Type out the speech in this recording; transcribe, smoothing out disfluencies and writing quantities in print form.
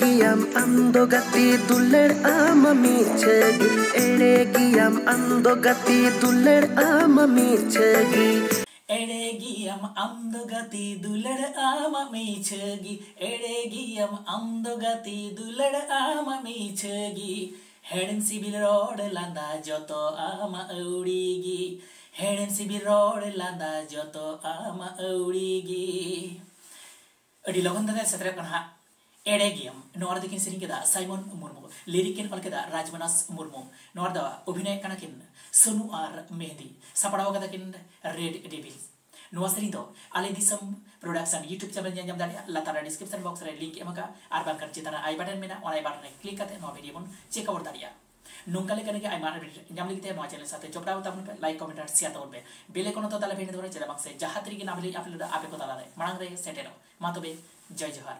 Eregiam ando gati duller ama michegi. Eregiam ando gati duller ama michegi. Eregiam ando gati duller ama michegi. Eregiam ando gati duller ama michegi. Heden sibil rod landa joto ama aurigi. Heden sibil rod landa joto ama aurigi. Adi logon tanda setrep kan ha. Eregiam nor dikin sering kita Simon Murmu, lirikin ol kita Rajmanas Murmu, nor da obhinay kanakin Sonu ar Mehdi, sapadawa katakin Red Devils. Nuas rindo ale disam production YouTube channel yang jam dari latara description box re link emaka arban kan citara I button mena on I button klik kate no video pun check out tadi ya. Nungkali kan I mar jam lagi te no channel sate chopda utam like comment dan share tahun be. Bele kono to tala bene dore chela bakse jahatri ki namli upload ape ko tala re. Manang re setero. Matobe Jai Johar.